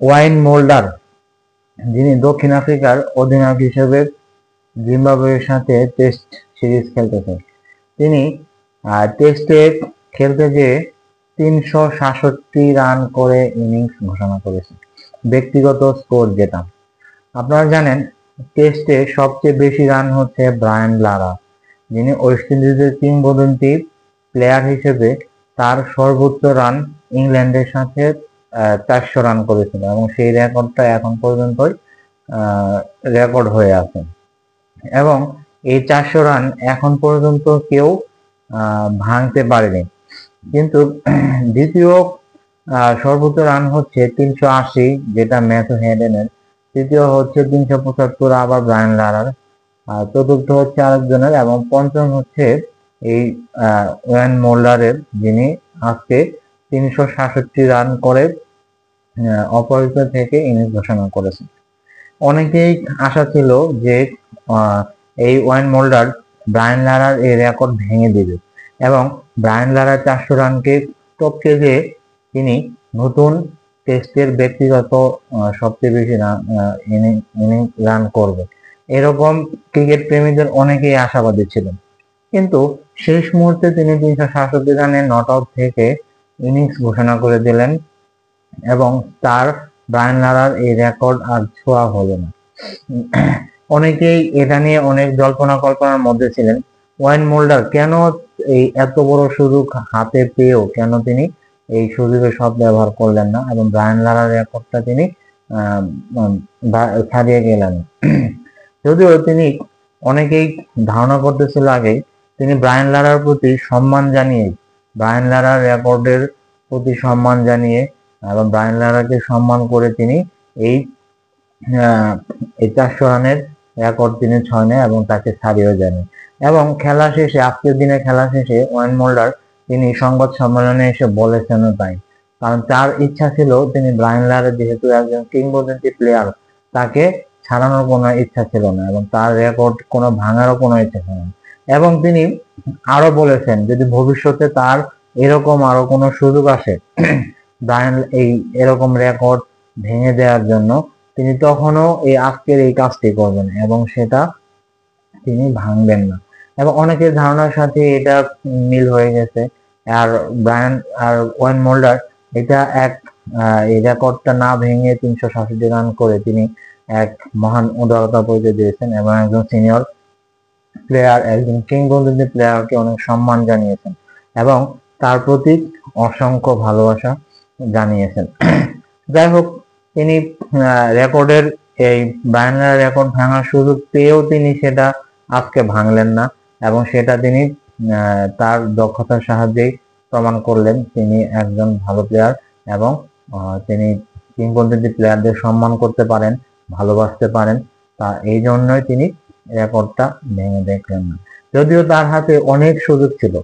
Wine moulder, যিনি দক্ষিণ আফ্রিকার অধিনায়ক হিসেবে জিম্বাবুয়ের সাথে টেস্ট সিরিজ খেলতেছেন, তিনি টেস্টে খেলতে যেয়ে 367 রান করে ইনিংস ঘোষণা করেছেন, ব্যক্তিগত স্কোর যেটা। আপনারা জানেন টেস্টে সবচেয়ে বেশি রান হচ্ছে ব্রায়ান লারা, যিনি ওয়েস্ট ইন্ডিজের কিংবদন্তি প্লেয়ার হিসেবে তার সর্বোচ্চ রান ইংল্যান্ডের সাথে 400 রান করেছিল এবং সেই রেকর্ডটা এখন পর্যন্ত রেকর্ড হয়ে আছে। এবং এই 400 রান এখন পর্যন্ত কেউ ভাঙতে পারেনি। কিন্তু দ্বিতীয় সর্বোচ্চ রান হচ্ছে 380, যেটা ম্যাথু হেডেনের। তৃতীয় হচ্ছে 375, আবার ব্রায়ান লারার। চতুর্থ হচ্ছে আরেকজনের, এবং পঞ্চম হচ্ছে এই ওয়ান মোল্ডারের, যিনি আজকে 367 রান করে অপরাজিত থেকে ইনিংস ঘোষণা করেছেন। অনেকেই আশা ছিল যে এই ওয়াইন মোল্ডার ব্রায়ান লারার এই রেকর্ড ভেঙে দিবে এবং ব্রায়ান লারার 400 রানকে টপকে দিয়ে তিনি নতুন টেস্টের ব্যক্তিগত সবচেয়ে বেশি ইনিংস রান করবে, এরকম ক্রিকেট প্রেমীদের অনেকেই আশাবাদী ছিলেন। কিন্তু শেষ মুহূর্তে তিনি 367 রানে নট আউট থেকে ইনিংস ঘোষণা করে দিলেন এবং তার ব্রায়ান লারার এই রেকর্ড আর ছোঁয়া হলো না। অনেকেই এটা নিয়ে অনেক জল্পনা কল্পনার মধ্যে ছিলেন, ওয়াইন মোল্ডার কেন এই এত বড় সুযোগ হাতে পেয়েও কেন তিনি এই সুযোগের সৎ ব্যবহার করলেন না এবং ব্রায়ান লারার রেকর্ডটা তিনি ছাড়িয়ে গেলেন। যদিও তিনি, অনেকেই ধারণা করতেছিল আগে তিনি ব্রায়ান লারার প্রতি সম্মান জানিয়ে, ব্রায়ান লারার রেকর্ডের প্রতি সম্মান জানিয়ে এবং ব্রায়ান লারাকে সম্মান করে তিনি এই 400 রানের রেকর্ড তিনি ছয় নেয় এবং তাকে ছাড়িয়েও যান। এবং খেলা শেষে, আজকের দিনে খেলা শেষে ওয়াইন মোল্ডার তিনি সংবাদ সম্মেলনে এসে বলেছেন তাই, কারণ তার ইচ্ছা ছিল তিনি ব্রায়ান লারা যেহেতু একজন কিংবদন্তি প্লেয়ার, তাকে ছাড়ানোর কোনো ইচ্ছা ছিল না এবং তার রেকর্ড কোনো ভাঙারও কোনো ইচ্ছা ছিল না। এবং তিনি আরো বলেছেন যদি ভবিষ্যতে তার এরকম আরো কোনো সুযোগ আসে ব্রায়ান এই এরকম রেকর্ড ভেঙে দেওয়ার জন্য, তিনি তখনও এই আজকের এই কাজটি করবেন এবং সেটা তিনি ভাঙবেন না। এবং অনেকের ধারণার সাথে এটা মিল হয়ে গেছে। আর ব্রায়ান আর ওয়াইন মোল্ডার এটা এই রেকর্ডটা না ভেঙে 367 রান করে তিনি এক মহান উদারতা পরিচয় দিয়েছেন এবং একজন সিনিয়র প্লেয়ার, একজন কিংবদন্তি প্লেয়ারকে অনেক সম্মান জানিয়েছেন এবং তার প্রতি অসংখ্য ভালোবাসা জানিয়েছেন। যাই হোক, তিনি রেকর্ডের এই ব্রায়ান লারার রেকর্ড ভাঙার সুযোগ পেয়েও তিনি সেটা আজকে ভাঙলেন না এবং সেটা তিনি তার দক্ষতার সাহায্যেই প্রমাণ করলেন তিনি একজন ভালো প্লেয়ার এবং তিনি কিংবদন্তি প্লেয়ারদের সম্মান করতে পারেন, ভালোবাসতে পারেন। তা এই জন্যই তিনি রেকর্ডটা ভেঙে দেখলেন না, যদিও তার হাতে অনেক সুযোগ ছিল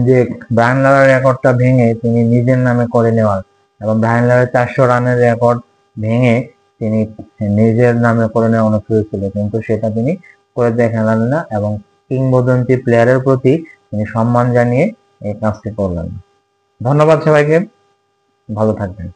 যে ব্রায়ান লারার রেকর্ডটা ভেঙে তিনি নিজের নামে করে নেওয়ার এবং ব্রায়ান লারার 400 রানের রেকর্ড ভেঙে তিনি নিজের নামে করে নেওয়ার অনেক সুযোগ ছিল, কিন্তু সেটা তিনি করে দেখালেন না এবং কিংবদন্তি প্লেয়ারের প্রতি তিনি সম্মান জানিয়ে এই কাজটি করলেন। ধন্যবাদ সবাইকে, ভালো থাকবেন।